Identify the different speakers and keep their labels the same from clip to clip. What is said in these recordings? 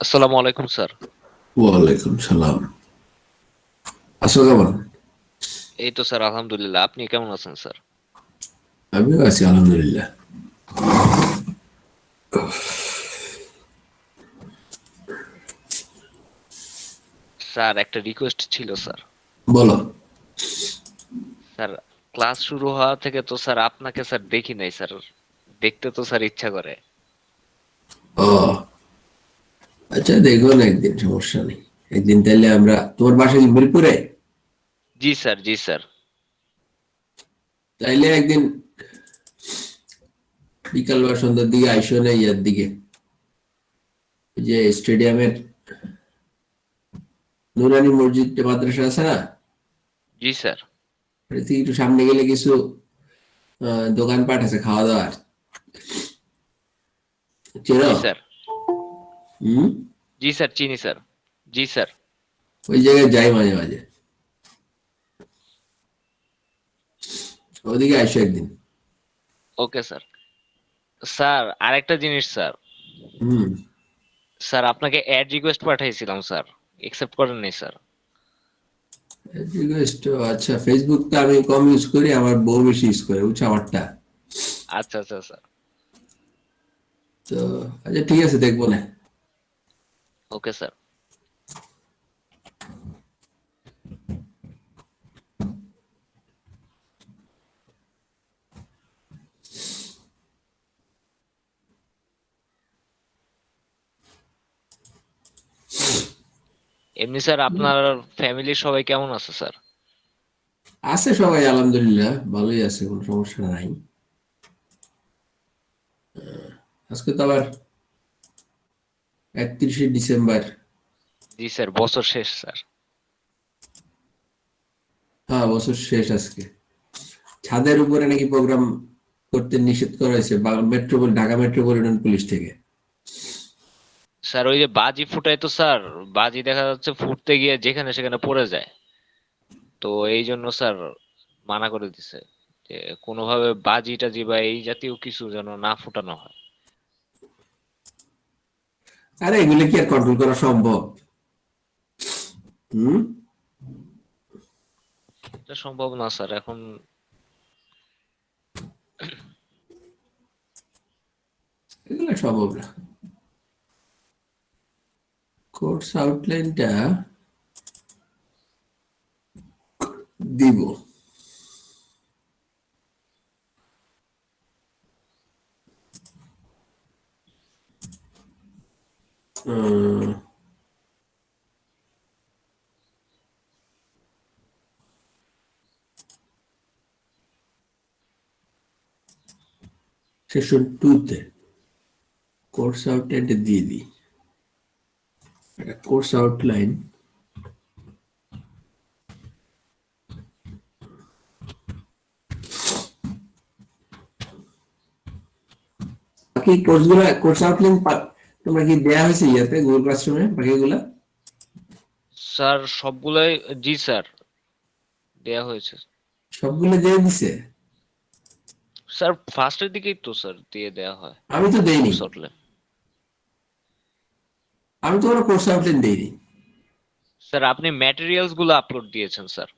Speaker 1: আসসালামু আলাইকুম স্যার।
Speaker 2: ওয়ালাইকুম সালাম। আছো কেমন?
Speaker 1: এই তো স্যার আলহামদুলিল্লাহ। আপনি কেমন আছেন স্যার?
Speaker 2: আমিও আছি আলহামদুলিল্লাহ।
Speaker 1: স্যার একটা রিকোয়েস্ট ছিল স্যার।
Speaker 2: বলো।
Speaker 1: স্যার ক্লাস শুরু হওয়া থেকে তো স্যার আপনাকে স্যার দেখি নাই স্যার। দেখতে তো স্যার ইচ্ছা করে।
Speaker 2: ও আচ্ছা, দেখো না একদিন, সমস্যা নেই। একদিন তাহলে আমরা, তোমার বাসা কি মিরপুরে?
Speaker 1: জি স্যার, জি স্যার।
Speaker 2: তাইলে একদিন বিকাল বা সন্ধ্যার দিকে আইসো না, ইয়ার দিকে, ওই যে স্টেডিয়ামের নুরানি মসজিদ মাদ্রাসা আছে না,
Speaker 1: জি স্যার,
Speaker 2: ওটা থেকে একটু সামনে গেলে কিছু দোকানপাট আছে খাওয়া দাওয়ার, চেনো?
Speaker 1: জি স্যার,
Speaker 2: হম।
Speaker 1: জি স্যার, চিনি স্যার। জি স্যার।
Speaker 2: ওই জায়গায় যাই মাঝে মাঝে, ওদিকে আইসো একদিন।
Speaker 1: Okay sir. স্যার আরেকটা জিনিস স্যার।
Speaker 2: হম।
Speaker 1: স্যার আপনাকে অ্যাড রিকোয়েস্ট পাঠাইছিলাম স্যার। একসেপ্ট করেন নাই স্যার।
Speaker 2: রিকোয়েস্ট? আচ্ছা, ফেসবুকটা আমি কম ইউজ করি, আমার বউ বেশি ইউজ করে, বুঝছো আমারটা।
Speaker 1: আচ্ছা আচ্ছা স্যার।
Speaker 2: তো আচ্ছা, ঠিক আছে, দেখবো না।
Speaker 1: Okay sir. এমনি স্যার আপনার ফ্যামিলির সবাই কেমন আছে স্যার?
Speaker 2: আছে সবাই আলহামদুলিল্লাহ, ভালোই আছে, কোনো সমস্যা নাই। আজকে তো আবার 31শে ডিসেম্বর।
Speaker 1: জি স্যার, বছর শেষ স্যার।
Speaker 2: হ্যাঁ, বছর শেষ আজকে। ছাদের উপরে নাকি প্রোগ্রাম করতে নিষেধ করা হয়েছে ঢাকা মেট্রোপলিটন পুলিশ থেকে।
Speaker 1: স্যার ওই যে বাজি ফুটাই তো স্যার। বাজি দেখা যাচ্ছে ফুটতে গিয়ে যেখানে সেখানে পড়ে যায়। তো এই জন্য স্যার মানা করে দিছে যে কোনোভাবে বাজি টাজি বা এই জাতীয় কিছু যেন না ফুটানো হয়।
Speaker 2: আরে এগুলো কি আর কন্ট্রোল করা সম্ভব? হুম।
Speaker 1: এটা সম্ভব না স্যার এখন।
Speaker 2: এগুলো সম্ভব না। কোর্স আউটলাইনটা দিব। সেশন 2-তে কোর্স আউটলাইনটা দিয়ে দিই। একটা কোর্স আউটলাইন। বাকি কোর্সগুলো, কোর্স আউটলাইন তোমরা কি দেয়া হয়েছে ইয়াতে গুগল ক্লাসরুমে বাকিগুলা?
Speaker 1: স্যার সবগুলাই জি স্যার দেয়া হয়েছে।
Speaker 2: সবগুলো দিয়ে দিছে?
Speaker 1: স্যার ফার্স্টের দিকেই তো স্যার দিয়ে দেয়া হয়
Speaker 2: আমি তো দেইনি।
Speaker 1: Course outline.
Speaker 2: আমি তো কোনো কোর্স আউটলাইন দেইনি।
Speaker 1: স্যার আপনি ম্যাটেরিয়ালস গুলো আপলোড দিয়েছেন স্যার।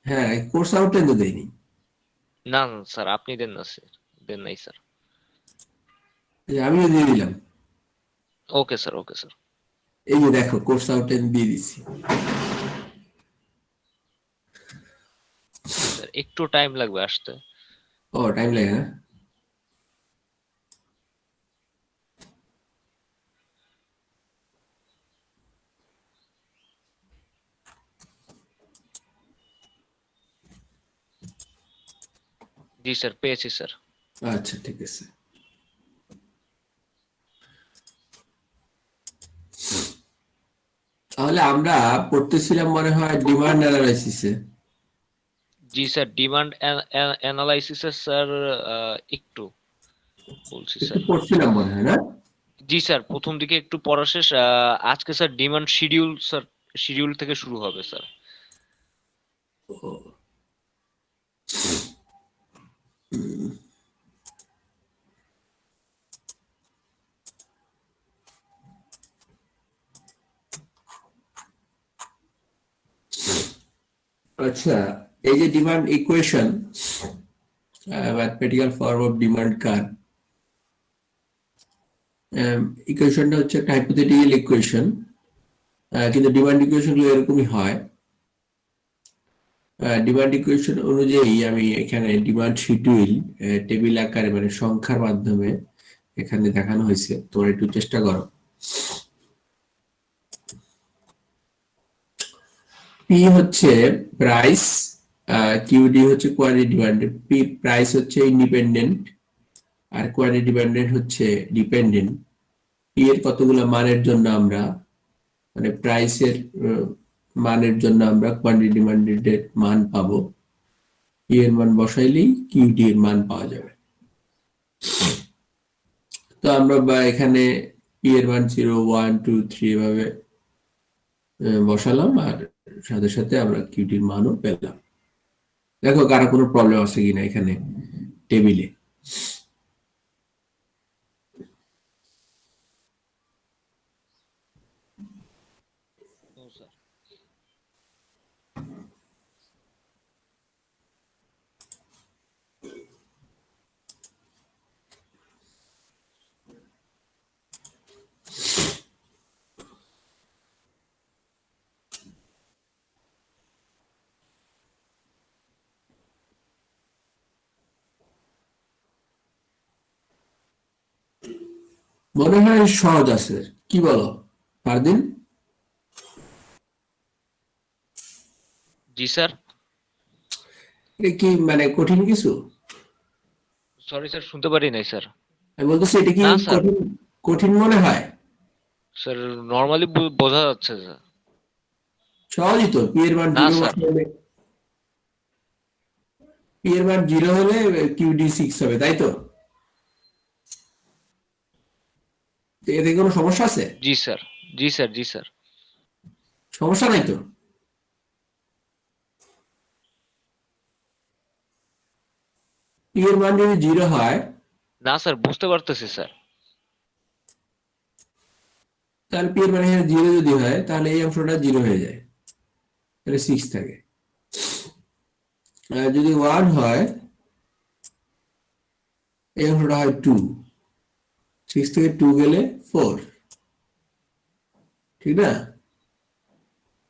Speaker 2: হ্যাঁ, কোর্স আউটলাইন তো দেইনি।
Speaker 1: না না স্যার আপনি দেন না স্যার। দেন নাই স্যার।
Speaker 2: এই যে আমিও দিয়ে দিলাম।
Speaker 1: Okay sir, okay sir.
Speaker 2: এই যে দেখো, কোর্স আউটলাইন দিয়ে দিচ্ছি।
Speaker 1: স্যার একটু টাইম লাগবে আসতে।
Speaker 2: ও, টাইম লাগে না?
Speaker 1: জি স্যার, পেয়েছি স্যার।
Speaker 2: আচ্ছা, ঠিক আছে। তাহলে আমরা পড়তেছিলাম মনে হয় ডিমান্ড অ্যানালাইসিসে।
Speaker 1: জি স্যার, ডিমান্ড অ্যানালাইসিসের স্যার একটু বলছি
Speaker 2: একটু
Speaker 1: স্যার।
Speaker 2: পড়ছিলাম মনে হয়, না?
Speaker 1: জি স্যার, প্রথম দিকে একটু পড়া শেষ। আজকে sir demand schedule sir, schedule থেকে শুরু হবে স্যার।
Speaker 2: ও, আচ্ছা, এই যে demand equation, mathematical form of demand curve, ইকুয়েশনটা হচ্ছে একটা হাইপোথেটিক্যাল ইকুয়েশন, কিন্তু ডিমান্ড ইকুয়েশন গুলো এরকমই হয়। ডিমান্ড ইকুয়েশন অনুযায়ী আমি এখানে ডিমান্ড শিডিউল টেবিল আকারে মানে সংখ্যার মাধ্যমে এখানে দেখানো হয়েছে, তোমরা একটু চেষ্টা করো। পি হচ্ছে প্রাইস, কিউডি হচ্ছে কোয়ান্টিটি ডিমান্ডেড, পি প্রাইস হচ্ছে ইন্ডিপেন্ডেন্ট আর কোয়ান্টিটি ডিপেন্ডেন্ট হচ্ছে ডিপেন্ডেন্ট। পি এর কতগুলো মানের জন্য আমরা মানে প্রাইসের মানের জন্য আমরা কোয়ান্টিটি ডিমান্ডেড মান পাবো, পি এর মান বসাইলেই কিউডি এর মান পাওয়া যাবে। তো আমরা বা এখানে পি এর মান 0 1 2 3 এভাবে বসালাম আর সাথে সাথে আমরা কিউডির মানও পেলাম। দেখো কারো কোনো প্রবলেম আছে কিনা এখানে টেবিলে।
Speaker 1: No, sir.
Speaker 2: মনে হয় সহজ আছে, কি বলো ফারদিন?
Speaker 1: জি স্যার।
Speaker 2: এটা কি মানে কঠিন কিছু?
Speaker 1: সরি স্যার, শুনতে পারি নাই স্যার।
Speaker 2: আমি বলতেছি এটা কি
Speaker 1: না স্যার।
Speaker 2: কঠিন কঠিন মনে হয়?
Speaker 1: স্যার নর্মালি বোঝা যাচ্ছে স্যার।
Speaker 2: সহজই তো, পি এর মান
Speaker 1: না
Speaker 2: 0
Speaker 1: স্যার।
Speaker 2: বসালে, পি এর মান 0 হলে কিউডি 6 হবে, তাই তো? তো এতে কোনো সমস্যা আছে?
Speaker 1: জি স্যার। জি স্যার। জি স্যার।
Speaker 2: সমস্যা নাই তো? পি এর মান যদি 0 হয়
Speaker 1: না স্যার, বুঝতে পারতেছি স্যার।
Speaker 2: তাহলে পি এর মান এখানে 0 যদি হয় তাহলে এই অংশটা 0 হয়ে যায়, তাহলে 6 থাকে। আর যদি 1 হয় এই অংশটা হয় 2, 6 থেকে 2 গেলে 4, ঠিক না?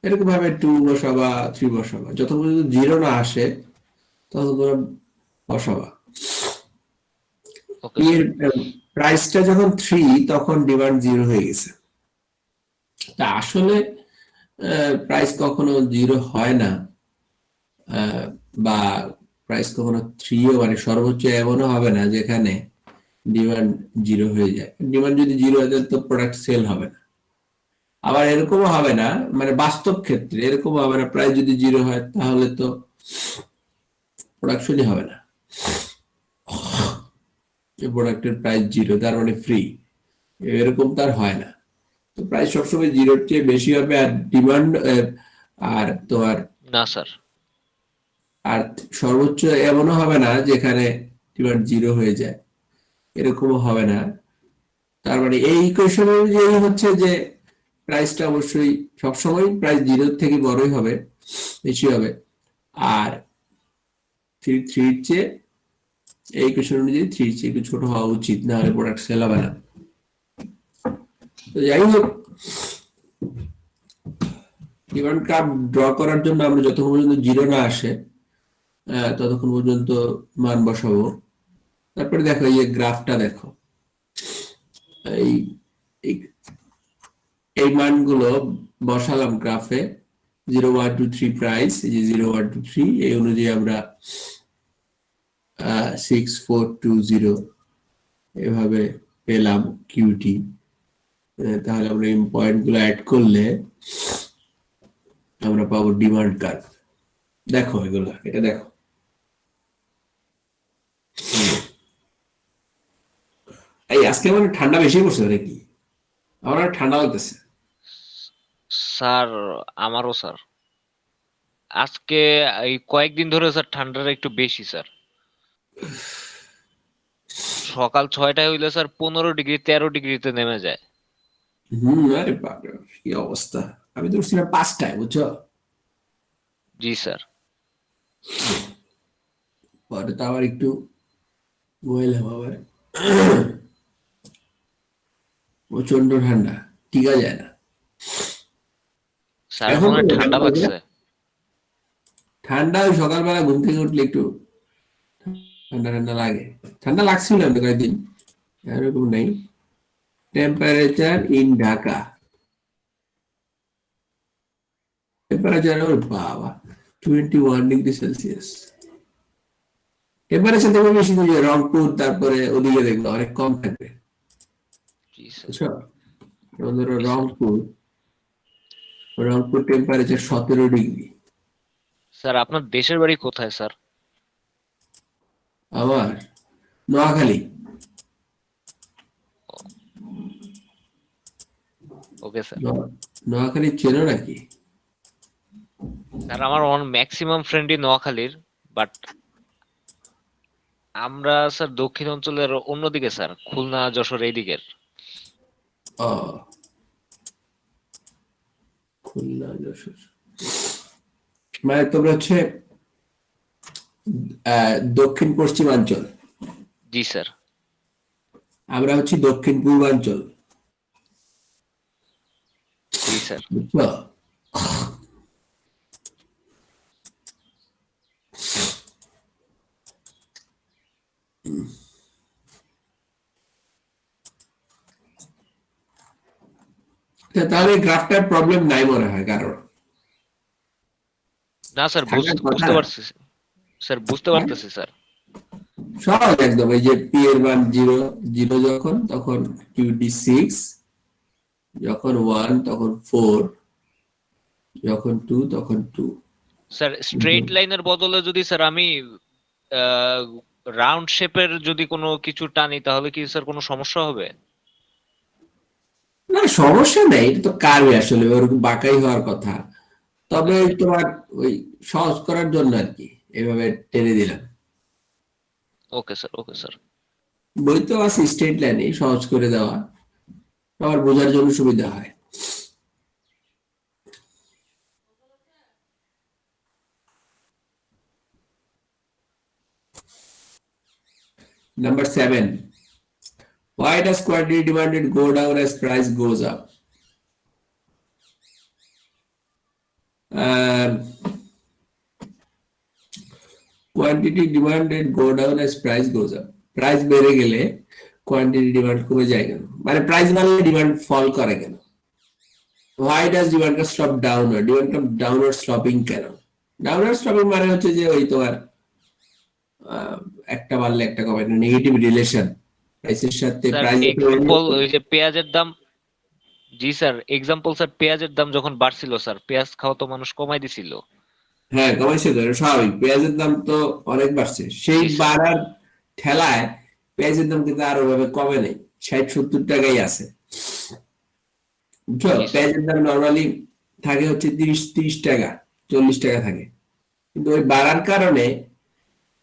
Speaker 2: এরকম ভাবে 2 বসাবা 3 বসাবা, যত পর্যন্ত 0 না আসে তত তোমরা বসাবা।
Speaker 1: ওকে
Speaker 2: এর
Speaker 1: স্যার।
Speaker 2: প্রাইসটা যখন 3 তখন ডিমান্ড 0 হয়ে গেছে। তা আসলে প্রাইস কখনো 0 হয় না, বা প্রাইস কখনো 3ও মানে সর্বোচ্চ এমনও হবে না যেখানে ডিমান্ড 0 হয়ে যায়। ডিমান্ড যদি 0 হয় তাহলে তো প্রোডাক্ট সেল হবে না। আবার এরকমও হবে না, মানে বাস্তব ক্ষেত্রে এরকমও হবে না প্রাইস যদি 0 হয় তাহলে তো প্রোডাকশনই হবে না। যে প্রোডাক্টের প্রাইস 0 তার মানে ফ্রি, এরকম তার হয় না। তো প্রাইস সবসময় 0-র চেয়ে বেশি হবে, আর ডিমান্ড আর তোমার
Speaker 1: না স্যার।
Speaker 2: আর সর্বোচ্চ এমনও হবে না যেখানে ডিমান্ড 0 হয়ে যায়, এরকমও হবে না। তার মানে এই ইকুয়েশন অনুযায়ী হচ্ছে যে প্রাইসটা অবশ্যই সবসময় প্রাইস 0 থেকে বড়ই হবে, বেশি হবে। আর থ্রির চেয়ে এই ইকুয়েশন অনুযায়ী থ্রির চেয়ে একটু ছোট হওয়া উচিত, না হলে প্রোডাক্ট সেল হবে না। তো যাই হোক, ডিমান্ড কার্ভ ড্র করার জন্য আমরা যতক্ষণ পর্যন্ত 0 না আসে ততক্ষণ পর্যন্ত মান বসাবো। তারপরে দেখো এই যে গ্রাফটা দেখো, এই এই- এই মানগুলো বসালাম গ্রাফে, 0 1 2 3 প্রাইস, এই যে 0 1 2 3 এই অনুযায়ী আমরা 6 4 2 0 এভাবে পেলাম কিউটি। তাহলে আমরা এই পয়েন্ট গুলো অ্যাড করলে আমরা পাবো ডিমান্ড কার্ভ। দেখো এগুলো, এটা দেখো। এই আজকে মানে ঠান্ডা বেশি পড়ছে নাকি? আমার আর ঠান্ডা লাগতেছে।
Speaker 1: স্যার আমারও স্যার। আজকে এই কয়েকদিন ধরে স্যার ঠান্ডাটা একটু বেশি স্যার। সকাল 6টায় হইলে স্যার 15 ডিগ্রি 13 ডিগ্রিতে নেমে যায়।
Speaker 2: আরে বাপরে বাপ, কি অবস্থা! আমি তো উঠছিলাম 5টায়, বুঝছো?
Speaker 1: জি স্যার।
Speaker 2: পরে তো আবার একটু ঘুমাইলাম আবার, প্রচন্ড ঠান্ডা, টিকা যায় না।
Speaker 1: স্যার
Speaker 2: এখন
Speaker 1: মনে
Speaker 2: তো
Speaker 1: হয় ঠান্ডা লাগছে।
Speaker 2: ঠান্ডা, ওই সকালবেলা ঘুম থেকে উঠলে একটু ঠান্ডা ঠান্ডা লাগে। ঠান্ডা লাগছিল না কয়েকদিন, এরকম নেই। টেম্পারেচার ইন ঢাকা, টেম্পারেচার ওর বাবা 21°C। টেম্পারেচার থেকে বেশি যে রংপুর, তারপরে ওদিকে দেখবে অনেক কম থাকবে,
Speaker 1: জি স্যার।
Speaker 2: বুঝছো? যেমন ধরো
Speaker 1: জি sir.
Speaker 2: Rangpur, Rangpur temperature 17°।
Speaker 1: Sir আপনার দেশের বাড়ি কোথায় স্যার?
Speaker 2: আমার নোয়াখালী।
Speaker 1: Okay sir.
Speaker 2: নোয়াখালী চেনো নাকি?
Speaker 1: স্যার আমার ম্যাক্সিমাম ফ্রেন্ডই নোয়াখালীর, বাট আমরা স্যার দক্ষিণ অঞ্চলের অন্যদিকে স্যার, খুলনা যশোর এই দিকের।
Speaker 2: ও, খুলনা যশোর, মানে তোমরা হচ্ছে দক্ষিণ পশ্চিমাঞ্চল,
Speaker 1: জি স্যার।
Speaker 2: আমরা হচ্ছি দক্ষিণ পূর্বাঞ্চল,
Speaker 1: জি স্যার।
Speaker 2: বুঝছো? তাহলে গ্রাফটার প্রবলেম নাই মনে হয় কারণ,
Speaker 1: না স্যার,
Speaker 2: থাকার কথা
Speaker 1: বুঝতে
Speaker 2: না।
Speaker 1: পারছি স্যার, বুঝতে
Speaker 2: হ্যাঁ?
Speaker 1: পারতেছি স্যার।
Speaker 2: সহজ একদম, এই যে পি এর মান 0, 0 যখন তখন কিউটি 6, যখন 1 তখন 4, যখন 2 তখন 2।
Speaker 1: স্যার স্ট্রেট লাইনের বদলে যদি স্যার আমি রাউন্ড শেপের যদি কোনো কিছু টানি, তাহলে কি স্যার কোনো সমস্যা হবে?
Speaker 2: না, সমস্যা নেই, এটা তো কার্ভই, আসলে ওরকম বাঁকাই হওয়ার কথা।
Speaker 1: ওকে
Speaker 2: তবে
Speaker 1: স্যার।
Speaker 2: তোমার ওই সহজ করার জন্য আর কি এভাবে টেনে দিলাম।
Speaker 1: Okay sir. Okay sir.
Speaker 2: বই তো আছে স্ট্রেট লাইনে সহজ করে দেওয়া, আমার বোঝার জন্য সুবিধা হয়। Number 7. Why does quantity demanded go down as price goes up? Quantity demanded go down as price goes up. Price বেড়ে গেলে কোয়ান্টিটি ডিমান্ড কমে যায় কেন? মানে প্রাইস বাড়লে ডিমান্ড ফল করে কেন? Why does demand stop downward? Demand come downward sloping কেন? Downward sloping মানে হচ্ছে যে ওই তোমার আহ, একটা বাড়লে একটা কমে, নেগেটিভ রিলেশন প্রাইসের সাথে,
Speaker 1: স্যার
Speaker 2: প্রাইস
Speaker 1: এক্সাম্পল ওই যে পেঁয়াজের দাম। জি স্যার, এক্সাম্পল স্যার, পেঁয়াজের দাম যখন বাড়ছিল স্যার, পেঁয়াজ খাওয়া তো মানুষ কমাই দিছিল।
Speaker 2: হ্যাঁ, কমাইছে তো, এটা স্বাভাবিক। পেঁয়াজের দাম তো অনেক বাড়ছে, সেই
Speaker 1: জি স্যার।
Speaker 2: বাড়ার ঠেলায় পেঁয়াজের দাম কিন্তু আরো ভাবে কমে নেই, 60-70 টাকাই আছে, বুঝছো?
Speaker 1: জি স্যার।
Speaker 2: পেঁয়াজের দাম নর্মালি থাকে হচ্ছে 30-30 টাকা, 40 টাকা থাকে, কিন্তু ওই বাড়ার কারণে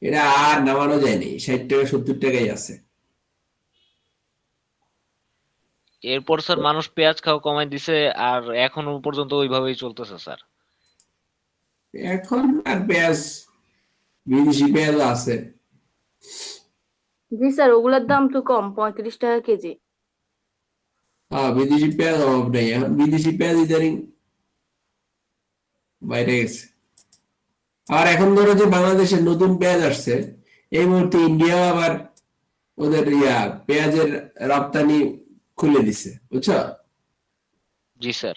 Speaker 2: এটা আর নামানো যায়নি, 60 টাকা 70 টাকাই আছে।
Speaker 1: এরপর স্যার মানুষ পেঁয়াজ খাওয়া কমাই দিছে, আর এখনো পর্যন্ত ওইভাবেই চলতেছে স্যার।
Speaker 2: এখন আর পেঁয়াজ, বিদেশি পেঁয়াজ আছে।
Speaker 3: জি স্যার, ওগুলোর দাম তো কম, 35 টাকা কেজি।
Speaker 2: হ্যাঁ, বিদেশি পেঁয়াজ অভাব নেই, এখন বিদেশি পেঁয়াজ ইদানিং বাইরে গেছে। আর এখন ধরো যে বাংলাদেশে নতুন পেঁয়াজ আসছে, এই মুহূর্তে ইন্ডিয়া আবার ওদের পেঁয়াজের রপ্তানি খুলে দিছে, বুঝছো?
Speaker 1: জি স্যার।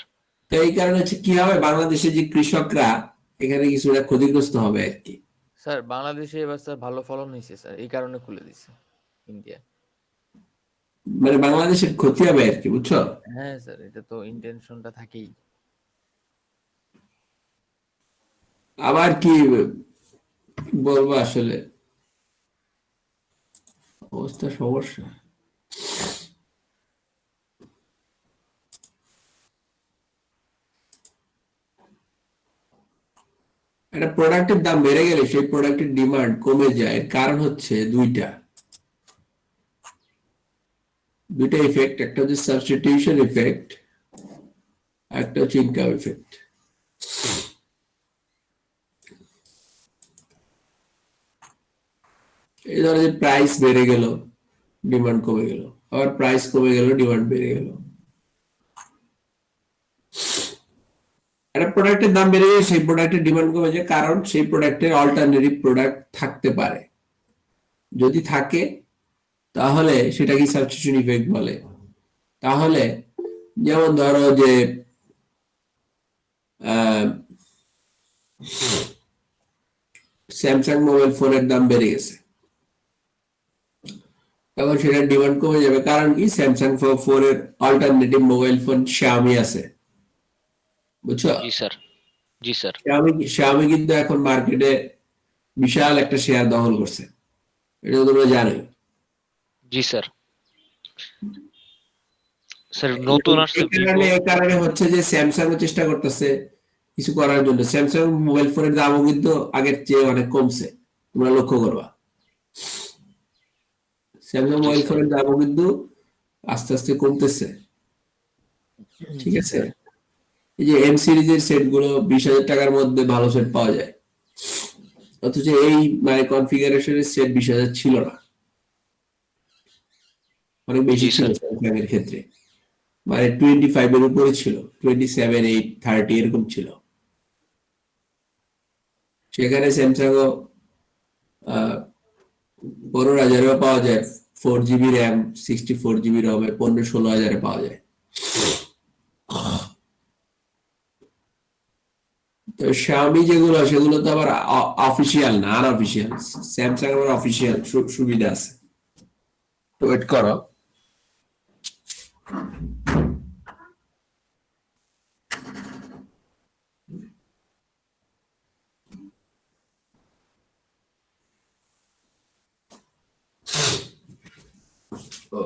Speaker 2: তো এই কারণে হচ্ছে কি হবে, বাংলাদেশে যে কৃষকরা এখানে কিছুটা ক্ষতিগ্রস্ত হবে আর কি।
Speaker 4: স্যার বাংলাদেশে এবার স্যার ভালো ফলন হয়েছে স্যার, এই কারণে খুলে দিছে ইন্ডিয়া।
Speaker 2: মানে বাংলাদেশের ক্ষতি হবে আর কি, বুঝছো?
Speaker 4: হ্যাঁ স্যার, এটা তো ইন্টেনশনটা থাকেই।
Speaker 2: আবার কি বলবো আসলে, অবস্থা সমস্যা। একটা প্রোডাক্টের দাম বেড়ে গেলে সেই প্রোডাক্টের ডিমান্ড কমে যায়, এর কারণ হচ্ছে দুইটা, দুইটা ইফেক্ট। একটা হচ্ছে সাবস্টিটিউশন ইফেক্ট, একটা হচ্ছে ইনকাম ইফেক্ট। এই ধরো যে প্রাইস বেড়ে গেল, ডিমান্ড কমে গেল, আবার প্রাইস কমে গেল, ডিমান্ড বেড়ে গেল। একটা প্রোডাক্টের দাম বেড়ে গেলে সেই প্রোডাক্টের ডিমান্ড কমে যায়, কারণ সেই প্রোডাক্টের অল্টারনেটিভ প্রোডাক্ট থাকতে পারে। যদি থাকে তাহলে সেটাকে সাবস্টিটিউশন ইফেক্ট বলে। তাহলে যেমন ধরো যে স্যামসাং মোবাইল ফোনের দাম বেড়ে গেছে, তখন সেটার ডিমান্ড কমে যাবে, কারণ কি স্যামসাং ফোনের অল্টারনেটিভ মোবাইল ফোন Xiaomi আছে, বুঝছো?
Speaker 1: জি স্যার, জি স্যার।
Speaker 2: Xiaomi কিন্তু এখন মার্কেটে বিশাল একটা শেয়ার দখল করছে, এটা তো তোমরা জানোই।
Speaker 1: জি স্যার। স্যার নতুন আসছে
Speaker 2: এই কারণে হচ্ছে যে স্যামসাং ও চেষ্টা করতেছে কিছু করার জন্য। স্যামসাং মোবাইল ফোনের দামও কিন্তু আগের চেয়ে অনেক কমছে, তোমরা লক্ষ্য করবা। Samsung mobile
Speaker 1: sir.
Speaker 2: ফোনের দামও কিন্তু আস্তে আস্তে কমতেছে, ঠিক আছে? এই যে এম সিরিজের সেট গুলো 20,000 টাকার মধ্যে ভালো সেট পাওয়া যায়, অথচ এই মানে কনফিগারেশনের সেট 20,000 ছিল না, অনেক বেশি
Speaker 1: জি
Speaker 2: ছিল
Speaker 1: স্যার।
Speaker 2: স্যামসাং এর ক্ষেত্রে। মানে 25 এর উপরে ছিল, 27, 8, 30 এরকম ছিল। সেখানে স্যামসাং ও 15,000 পাওয়া যায়, 4 GB র্যাম, 64 GB রমে 15-16,000 পাওয়া যায়। তো Xiaomi যেগুলো, সেগুলো তো আবার অফিসিয়াল না, আনঅফিসিয়াল। স্যামসাং আবার অফিসিয়াল সুবিধা আছে। তো ওয়েট করো। ও,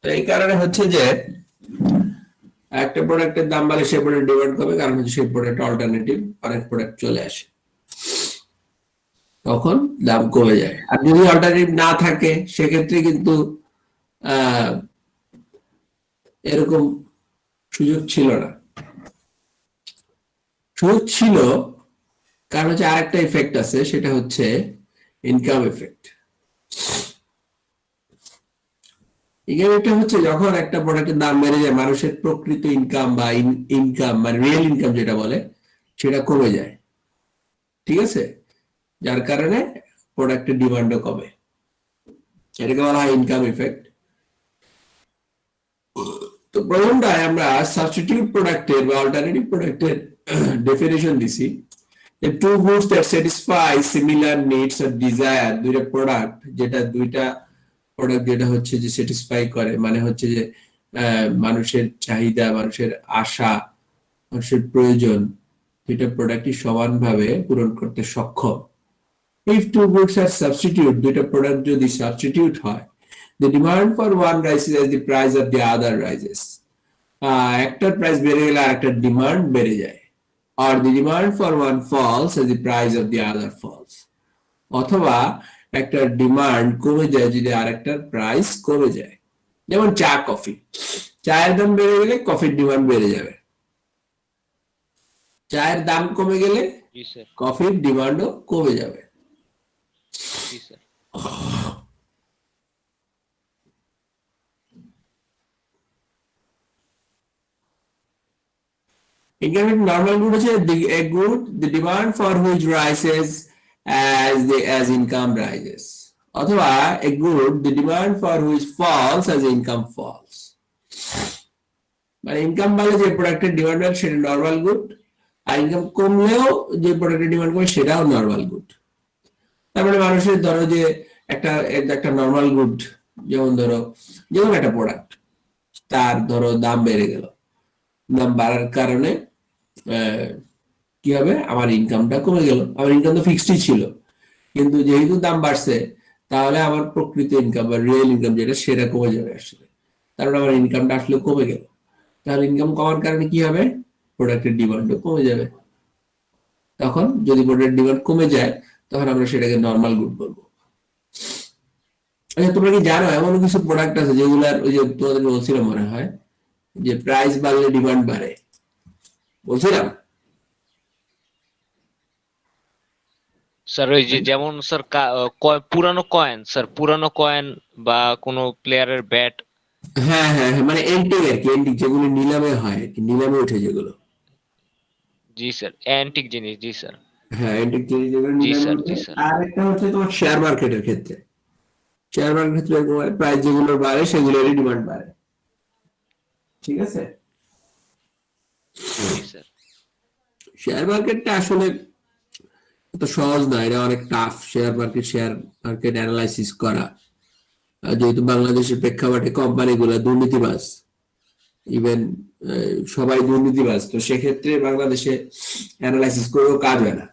Speaker 2: তো এই কারণে হচ্ছে যে একটা প্রোডাক্টের দাম বাড়লে সেই প্রোডাক্ট ডিমান্ড কমে, কারণ হচ্ছে সেই প্রোডাক্ট অল্টারনেটিভ অনেক প্রোডাক্ট চলে আসে, তখন দাম কমে যায়। আর যদি অল্টারনেটিভ না থাকে সেক্ষেত্রে কিন্তু আহ এরকম সুযোগ ছিল না। সুযোগ ছিল, কারণ হচ্ছে আরেকটা ইফেক্ট আছে, সেটা হচ্ছে ইনকাম ইফেক্ট। এটা হচ্ছে যখন একটা প্রোডাক্টের দাম বেড়ে যায়, মানুষের প্রকৃত ইনকাম বা ইনকাম মানে রিয়েল ইনকাম যেটা বলে, সেটা কমে যায়, ঠিক আছে? যার কারণে প্রোডাক্টের ডিমান্ডও কমে, এটাকে বলা হয় ইনকাম ইফেক্ট। তো প্রথমটায় আমরা সাবস্টিটিউট প্রোডাক্টের বা অল্টারনেটিভ প্রোডাক্টের ডেফিনেশন দিছি, যে two goods that satisfy similar needs or desire. দুইটা প্রোডাক্ট যেটা হচ্ছে যে স্যাটিসফাই করে, মানে হচ্ছে যে মানুষের চাহিদা, মানুষের আশা, মানুষের প্রয়োজন, দুইটা প্রোডাক্টই সমানভাবে পূরণ করতে সক্ষম। If two goods are substitute, দুইটা প্রোডাক্ট যদি সাবস্টিটিউট হয়, the demand for one rises as the price of the other rises. একটার প্রাইস বেড়ে গেলে আরেকটার ডিমান্ড বেড়ে যায়। or the demand for one falls as the price of the other falls. অথবা একটা ডিমান্ড কমে যায় যদি আরেকটার প্রাইস কমে যায়। যেমন চা কফি, চায়ের দাম বেড়ে গেলে কফির ডিমান্ড বেড়ে যাবে, চায়ের দাম কমে গেলে
Speaker 1: জি স্যার,
Speaker 2: কফির ডিমান্ডও কমে যাবে।
Speaker 1: জি স্যার।
Speaker 2: Economic normal good হচ্ছে a good the demand for which rises as income rises, অথবা a good the demand for which falls as income falls. মানে ইনকাম বাড়লে যে প্রোডাক্টের ডিমান্ড হয় সেটা নরমাল গুড, আর ইনকাম কমলেও যে প্রোডাক্টের ডিমান্ড করে সেটাও নরমাল গুড। তার মানে মানুষের ধরো যে একটা নরমাল গুড যেমন ধরো যে কোনো একটা প্রোডাক্ট, তার ধরো দাম বেড়ে গেল, দাম বাড়ার কারণে কি হবে, আমার ইনকামটা কমে গেল। আমার ইনকাম তো ফিক্সডই ছিল, কিন্তু যেহেতু দাম বাড়ছে, তাহলে আমার প্রকৃত ইনকাম বা রিয়েল ইনকাম যেটা, সেটা কমে যাবে আসলে। কারণ আমার ইনকামটা আসলে কমে গেল। তাহলে ইনকাম কমার কারণে কি হবে, প্রোডাক্টের ডিমান্ডও কমে যাবে। তখন যদি প্রোডাক্টের ডিমান্ড কমে যায়, তখন আমরা সেটাকে নর্মাল গুড বলবো। আচ্ছা, তোমরা কি জানো এমন কিছু প্রোডাক্ট আছে যেগুলার, ওই যে তোমাদের বলছিলাম মনে হয়, যে প্রাইস বাড়লে ডিমান্ড বাড়ে, বলছিলাম?
Speaker 1: স্যার ওই যে যেমন স্যার পুরানো কয়েন স্যার, পুরানো কয়েন বা কোনো প্লেয়ারের ব্যাট।
Speaker 2: হ্যাঁ হ্যাঁ হ্যাঁ, মানে এন্টিক আর কি, এন্টিক যেগুলো নিলামে হয় আর কি, নিলামে ওঠে যেগুলো।
Speaker 1: জি স্যার, অ্যান্টিক জিনিস, জি স্যার।
Speaker 2: হ্যাঁ, এন্টিক জিনিস যেগুলো
Speaker 1: জি
Speaker 2: নিলামে
Speaker 1: স্যার,
Speaker 2: ওঠে।
Speaker 1: জি স্যার।
Speaker 2: আর একটা হচ্ছে তোমার শেয়ার মার্কেটের ক্ষেত্রে, শেয়ার মার্কেটের ক্ষেত্রে এরকম হয়, প্রাইস যেগুলো বাড়ে সেগুলোরই ডিমান্ড বাড়ে। ঠিক আছে?
Speaker 1: জি স্যার।
Speaker 2: শেয়ার মার্কেটটা আসলে এত সহজ না, এটা অনেক টাফ। শেয়ার মার্কেট অ্যানালাইসিস করা। আর যেহেতু বাংলাদেশের প্রেক্ষাপটে কোম্পানিগুলো দুর্নীতিবাজ, ইভেন সবাই দুর্নীতিবাজ, তো সেক্ষেত্রে বাংলাদেশে অ্যানালাইসিস করেও কাজ হয় না।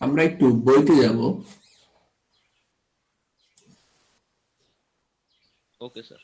Speaker 2: আমরা একটু বইতে যাব।
Speaker 1: Okay sir.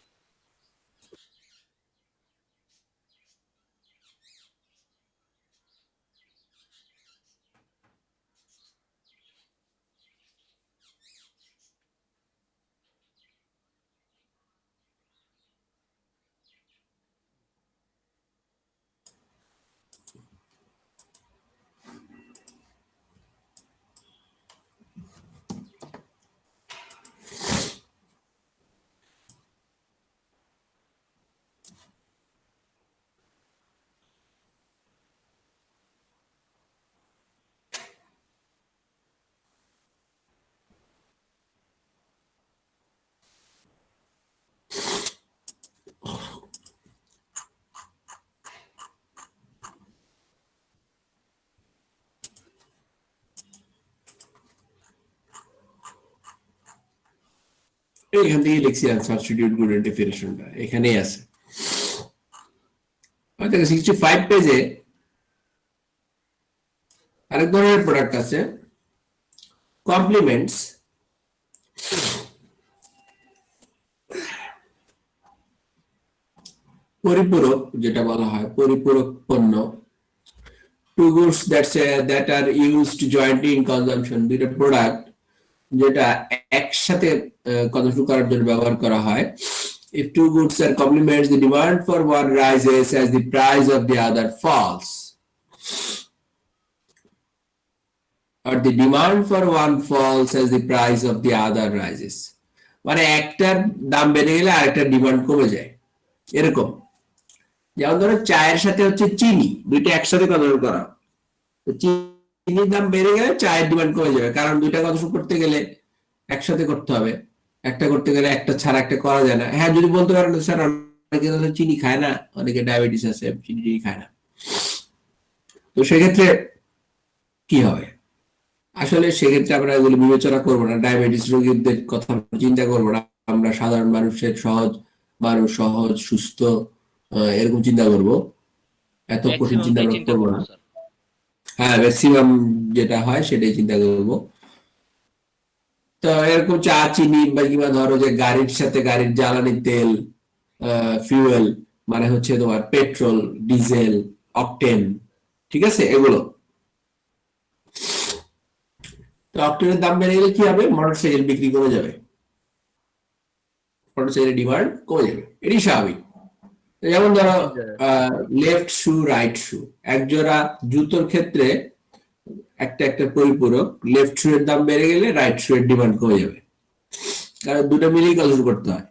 Speaker 2: এখান থেকে লিখছিলাম সাবস্টিটিউট গুড এর ডেফিনেশনটা, এখানেই আছে। হয়তো 65 পেজে আরেক ধরনের প্রোডাক্ট আছে, কমপ্লিমেন্টস। পরিপূরক যেটা বলা হয়, পরিপূরক পণ্য, two goods that are used jointly in consumption, দুইটা প্রোডাক্ট যেটা একসাথে কনজিউম করার জন্য ব্যবহার করা হয়। If two goods are complements, the demand for one rises as the price of the other falls, or the demand for one falls as the price of the other rises. মানে একটার দাম বেড়ে গেলে আরেকটার ডিমান্ড কমে যায়, এরকম। যেমন ধরো চায়ের সাথে হচ্ছে চিনি, দুইটা একসাথে কনজিউম করা, তো চিনির দাম বেড়ে গেলে চায়ের ডিমান্ড কমে যাবে, কারণ দুইটা কনজিউম করতে গেলে একসাথে করতে হবে। একটা করতে গেলে একটা ছাড়া একটা করা যায় না। হ্যাঁ, যদি বলতে পারেন স্যার অনেকে তো চিনি খায় না, অনেকে ডায়াবেটিস আছে, চিনি টিনি খায় না, তো সেক্ষেত্রে কি হবে? আসলে সেক্ষেত্রে আমরা এগুলো বিবেচনা করবো না, ডায়াবেটিস রোগীদের কথা চিন্তা করবো না। আমরা সাধারণ মানুষের, সহজ মানুষ, সহজ সুস্থ, এরকম চিন্তা করব। এত কঠিন চিন্তা
Speaker 1: ম্যাক্সিমামটাই
Speaker 2: আমরা
Speaker 1: চিন্তা
Speaker 2: করবো
Speaker 1: করবো
Speaker 2: না।
Speaker 1: স্যার।
Speaker 2: হ্যাঁ, ম্যাক্সিমাম যেটা হয় সেটাই চিন্তা করবো। তো এরকম চা, চিনি বা কিংবা ধরো যে গাড়ির সাথে গাড়ির জ্বালানি তেল, ফিউয়েল, মানে হচ্ছে তোমার পেট্রোল, ডিজেল, অকটেন, ঠিক আছে, এগুলো। তো অকটেনের দাম বেড়ে গেলে কি হবে, মোটরসাইকেল বিক্রি কমে যাবে, মোটরসাইকেলের ডিমান্ড কমে যাবে, এটি স্বাভাবিক। যেমন ধরো লেফট শু, রাইট শু, একজোড়া জুতোর ক্ষেত্রে একটা একটা পরিপূরক, লেফট শু এর দাম বেড়ে গেলে রাইট শু এর ডিমান্ড কমে যাবে, কারণ দুটো মিলিয়ে কনজিউম করতে হয়।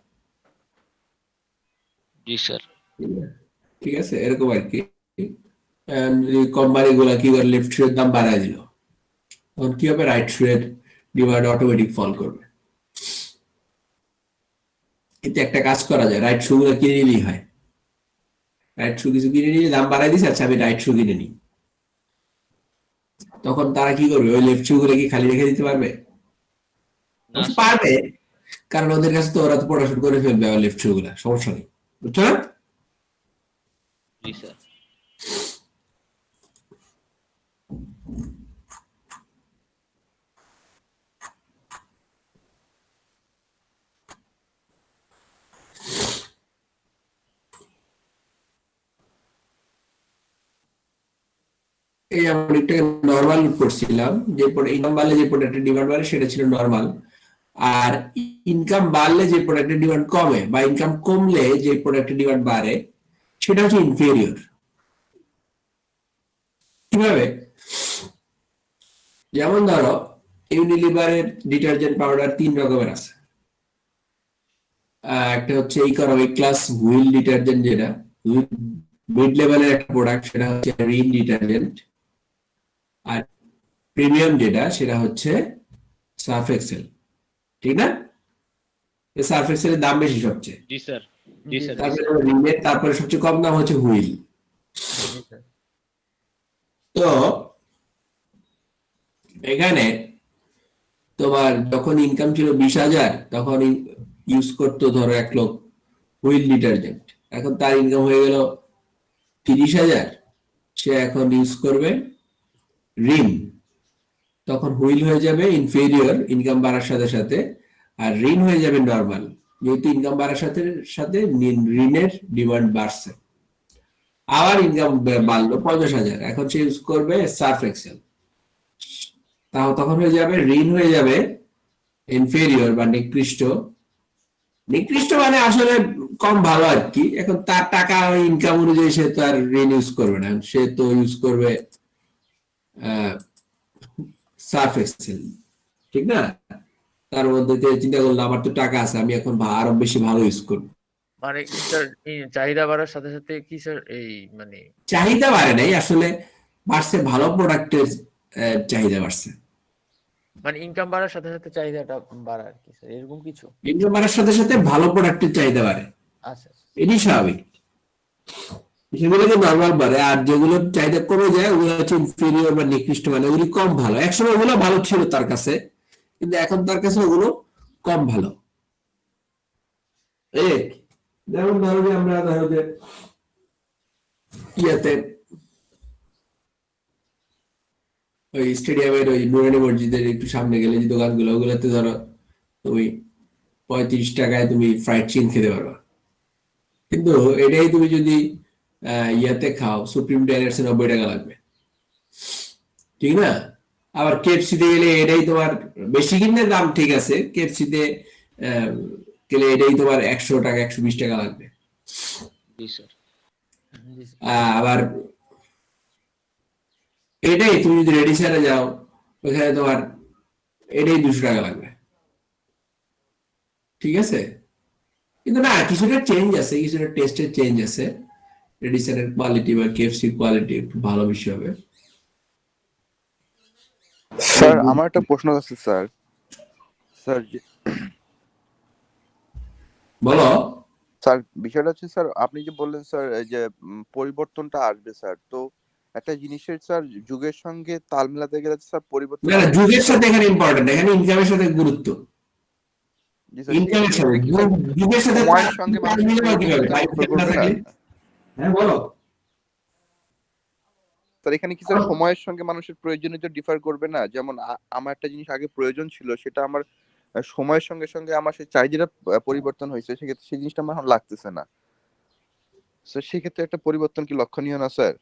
Speaker 1: জি স্যার।
Speaker 2: ঠিক আছে, এরকম আর কি। কোম্পানি গুলা কি করে, লেফট শু এর দাম বাড়ায় দিল, তখন কি হবে, রাইট শু এর ডিমান্ড অটোমেটিক ফল করবে। কিন্তু একটা কাজ করা যায়, রাইট শু গুলো কিনে নিলেই হয়। রাইট শু কিছু কিনে নিয়ে দাম বাড়াই দিচ্ছে, আচ্ছা আমি রাইট শু কিনে নিই, তখন তারা কি করবে? ওই লেফট শু গুলো কি খালি রেখে দিতে পারবে?
Speaker 1: না
Speaker 2: অবশ্য
Speaker 1: স্যার।
Speaker 2: পারবে, কারণ ওদের কাছে তো ওরা তো পড়াশোনা করে ফেলবে লেফট শু গুলা, সমস্যা নেই, বুঝছো না?
Speaker 1: জি স্যার।
Speaker 2: এই আমরা একটা নর্মাল করছিলাম, যে ইনকাম বাড়লে যে প্রোডাক্টের ডিমান্ড বাড়ে সেটা ছিল নর্মাল, আর ইনকাম বাড়লে যে প্রোডাক্টের ডিমান্ড কমে বা ইনকাম কমলে যে প্রোডাক্টের ডিমান্ড বাড়ে সেটা হচ্ছে ইনফেরিয়র। কিভাবে? যেমন ধরো ইউনিলিভারের ডিটারজেন্ট পাউডার 3 রকমের আছে। একটা হচ্ছে ইকোনমিক ক্লাস হুইল ডিটারজেন্ট, যেটা মিড লেভেলের একটা প্রোডাক্ট, সেটা হচ্ছে রিন ডিটারজেন্ট। আর প্রিমিয়াম যেটা, সেটা হচ্ছে সার্ফ এক্সেল, ঠিক না? সার্ফ এক্সেলের দাম বেশি সবচেয়ে,
Speaker 1: জি স্যার। জি
Speaker 4: জি
Speaker 1: স্যার।
Speaker 4: স্যার।
Speaker 1: জি
Speaker 2: তারপরে
Speaker 1: স্যার।
Speaker 2: রিনের, তারপরে সবচেয়ে কম দাম হচ্ছে হুইল।
Speaker 4: জি স্যার।
Speaker 2: তো এখানে তোমার যখন ইনকাম ছিল 20,000, তখন ইউজ করতো ধরো 1 লোক হুইল ডিটারজেন্ট। এখন তার ইনকাম হয়ে গেল 30,000, সে এখন ইউজ করবে রিন। তখন হুইল হয়ে যাবে ইনফেরিয়র ইনকাম বাড়ার সাথে সাথে, আর রিন হয়ে যাবে নর্মাল, যেহেতু ইনকাম বাড়ার সাথে সাথে রিনের ডিমান্ড বাড়ছে। আবার ইনকাম বাড়লো 50,000, এখন সে ইউজ করবে সার্ফ এক্সেল। তাও তখন হয়ে যাবে ঋণ হয়ে যাবে ইনফেরিয়র বা নিকৃষ্ট। নিকৃষ্ট মানে আসলে কম ভালো আর কি। এখন তার টাকা ইনকাম অনুযায়ী সে তো আর ঋণ ইউজ করবে না, সে তো ইউজ করবে সার্ফ এক্সেল, ঠিক না? তার মধ্যে দিয়ে চিন্তা করলাম আমার তো টাকা আছে, আমি এখন আরো বেশি ভালো ইউজ করবো।
Speaker 4: মানে কি স্যার, এই চাহিদা বাড়ার সাথে সাথে কি স্যার এই মানে
Speaker 2: চাহিদা বাড়ে নাই আসলে, বাড়ছে ভালো প্রোডাক্টের চাহিদা বাড়ছে।
Speaker 4: মানে ইনকাম বাড়ার সাথে সাথে চাহিদাটা বাড়ে আর কি স্যার, এরকম কিছু?
Speaker 2: ইনকাম বাড়ার সাথে সাথে ভালো প্রোডাক্টের চাহিদা বাড়ে,
Speaker 4: আচ্ছা আচ্ছা।
Speaker 2: এটি স্বাভাবিক। সেগুলোকে নর্মাল বাড়ে, আর যেগুলোর চাহিদা কমে যায় ওগুলো হচ্ছে ইনফেরিয়র বা নিকৃষ্ট, মানে ওগুলি কম ভালো। একসময় ওগুলো ভালো ছিল তার কাছে, কিন্তু এখন তার কাছে ওগুলো কম ভালো। এই যেমন ধরো যে আমরা ধরো যে ইয়াতে ওই স্টেডিয়ামের ওই নুরানি মসজিদের একটু সামনে গেলে যে দোকানগুলো, ওগুলোতে ধরো তুমি 35 টাকায় তুমি ফ্রাইড চিকেন খেতে পারবা, কিন্তু এটাই তুমি যদি ইয়াতে খাও সুপ্রিম ডাইনার্সে 90 টাকা লাগবে, ঠিক না? আবার কেএফসিতে গেলে এটাই তোমার বেশি, কিনলে দাম ঠিক আছে, কেএফসিতে গেলে এটাই তোমার 100 টাকা 120 টাকা লাগবে।
Speaker 1: জি স্যার।
Speaker 4: জি স্যার।
Speaker 2: আবার এটাই তুমি যদি রেডিসানে যাও, ওখানে তোমার এটাই 200 টাকা লাগবে, ঠিক আছে? কিন্তু না, কিছুটা চেঞ্জ আছে, কিছুটা টেস্টের চেঞ্জ আছে। রেডিসানের কোয়ালিটি বা কেএফসির কোয়ালিটি একটু ভালো বেশি হবে।
Speaker 5: স্যার আমার একটা প্রশ্ন আছে স্যার। স্যার
Speaker 2: বলো।
Speaker 5: স্যার বিষয়টা হচ্ছে স্যার, আপনি যে বললেন স্যার এই যে পরিবর্তনটা আসবে স্যার, তো একটা জিনিসের স্যার যুগের সঙ্গে তাল মেলাতে গেলে তো স্যার পরিবর্তন
Speaker 2: না না,
Speaker 5: আসবে
Speaker 2: যুগের
Speaker 5: স্যার।
Speaker 2: সাথে এখানে ইম্পর্টেন্ট, এখানে ইনকামের সাথে গুরুত্ব।
Speaker 5: জি স্যার,
Speaker 2: ইনকামের সাথে
Speaker 5: সেক্ষেত্রে কি স্যার
Speaker 2: যুগের সাথে
Speaker 5: সময়ের সঙ্গে
Speaker 2: তাল
Speaker 5: মানুষের
Speaker 2: মিলাবো কিভাবে?
Speaker 5: প্রয়োজনীয়তা নির্ভর
Speaker 2: না
Speaker 5: করবে না?
Speaker 2: থাকলে। হ্যাঁ বলো।
Speaker 5: স্যার এখানে কি স্যার সময়ের সঙ্গে মানুষের প্রয়োজনীয়তা ডিফার করবে না? যেমন আমার একটা জিনিস আগে প্রয়োজন ছিল, সেটা আমার সময়ের সঙ্গে সঙ্গে আমার সেই চাহিদাটা পরিবর্তন হয়েছে, সেক্ষেত্রে সেই জিনিসটা আমার এখন লাগতেছে না। স্যার সেক্ষেত্রে একটা পরিবর্তন কি লক্ষণীয় না স্যার?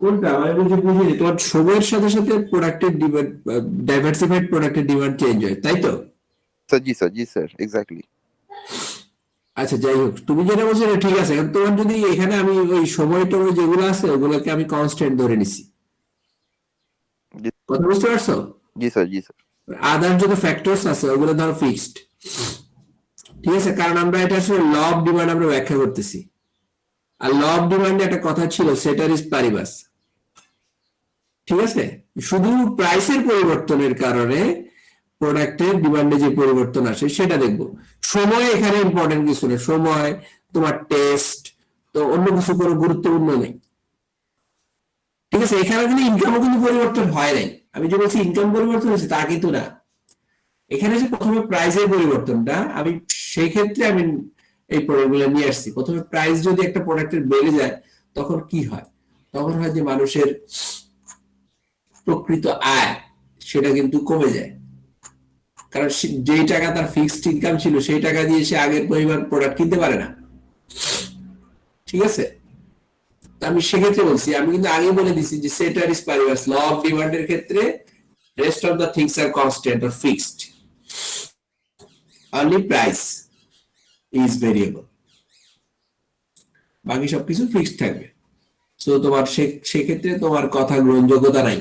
Speaker 2: কোনটা আমি বুঝিনি। তোমার সময়ের সাথে সাথে প্রোডাক্টের ডিমান্ড, ডাইভার্সিফাইড প্রোডাক্টের ডিমান্ড চেঞ্জ হয়, তাই তো?
Speaker 5: স্যার জি স্যার, জি স্যার, এক্স্যাক্টলি।
Speaker 2: আচ্ছা যাই হোক, তুমি যেটা বলছো এটা ঠিক আছে। এখন তোমার যদি এখানে আমি ওই সময় টময় যেগুলো আছে ওগুলোকে আমি কনস্ট্যান্ট ধরে নিছি, কথা বুঝতে পারছো?
Speaker 5: জি স্যার, জি স্যার।
Speaker 2: আদার যত ফ্যাক্টরস আছে ওগুলো ধরো ফিক্সড, ঠিক আছে? কারণ আমরা এটা আসলে ল অফ ডিমান্ড আমরা ব্যাখ্যা করতেছি, আর ল অফ ডিমান্ডে একটা কথা ছিল সেটারিস পারিবাস, ঠিক আছে? শুধু প্রাইসের পরিবর্তনের কারণে প্রোডাক্টের ডিমান্ডে যে পরিবর্তন আসে সেটা দেখবো। সময় এখানে ইম্পর্টেন্ট কিছু না, সময় তোমার টেস্ট তো অন্য কিছু কোনো গুরুত্বপূর্ণ নেই, ঠিক আছে, এখানে কিন্তু ইনকামও কিন্তু পরিবর্তন হয় নাই। আমি যে বলছি ইনকাম পরিবর্তন হয়েছে তা কিন্তু না, এখানে যে প্রথমে প্রাইসের পরিবর্তনটা, আমি সেই ক্ষেত্রে আমি এই প্রোডাক্টগুলো নিয়ে আসছি। প্রথমে প্রাইস যদি একটা প্রোডাক্টের বেড়ে যায় তখন কি হয়, তখন হয় যে মানুষের প্রকৃত আয় সেটা কিন্তু কমে যায়, কারণ যেই টাকা তার ফিক্সড ইনকাম ছিল সেই টাকা দিয়ে সে আগের পরিমাণ প্রোডাক্ট কিনতে পারে না। ঠিক আছে, তো আমি সেক্ষেত্রে বলছি, আমি কিন্তু আগে বলে দিছি যে সেটারিস প্যারিবাস ল অফ ডিমান্ডের ক্ষেত্রে rest of the things are constant or fixed, only price is variable, বাকি সবকিছু ফিক্সড থাকবে। সো তোমার সেক্ষেত্রে তোমার কথা গ্রহণযোগ্যতা নাই।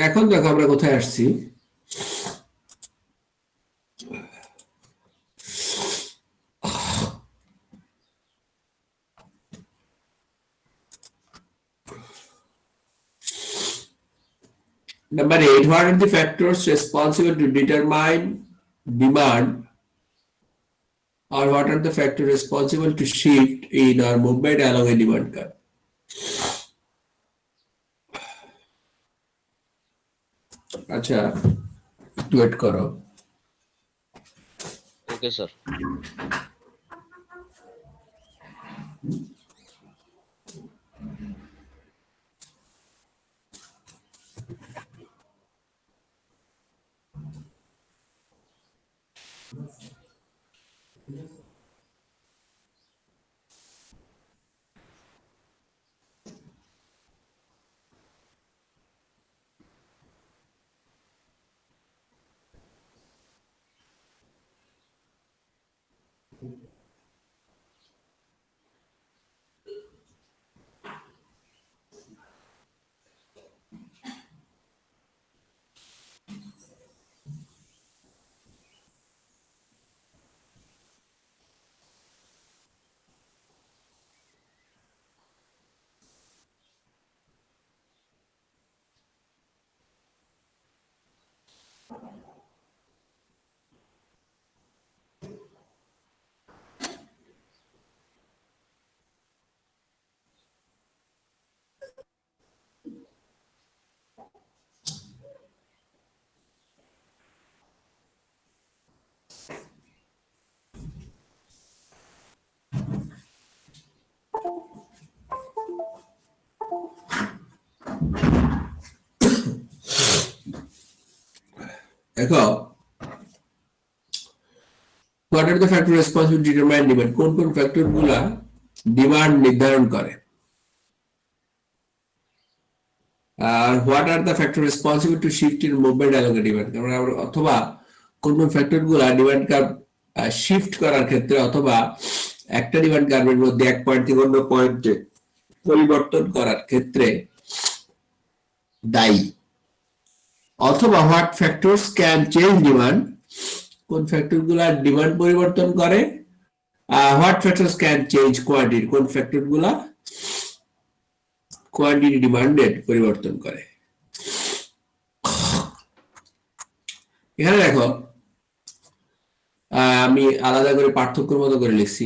Speaker 2: এখন দেখো আমরা কোথায় আসছি। Number 8, what are the factors responsible to determine demand, or what are the factors responsible to shift in or movement along a demand curve? আচ্ছা, ওয়েট করো।
Speaker 1: Okay sir.
Speaker 2: দেখো, what are the factors responsible to determine demand, কোন কোন factor গুলা demand নির্ধারণ করে, আর what are the factors responsible to shift in movement along a demand, অথবা কোন কোন ফ্যাক্টর গুলা ডিমান্ড কার্ভ শিফট করার ক্ষেত্রে অথবা একটা ডিমান্ড কার্ভের মধ্যে এক পয়েন্ট থেকে অন্য পয়েন্টে পরিবর্তন করার ক্ষেত্রে দায়ী, অথবা what factors can change demand, কোন ফ্যাক্টর গুলা ডিমান্ড পরিবর্তন করে, what factors can change quantity, কোন ফ্যাক্টর গুলা কোয়ান্টিটি ডিমান্ডেড পরিবর্তন করে। এখানে দেখো আমি আলাদা করে পার্থক্যের মতো করে লিখছি,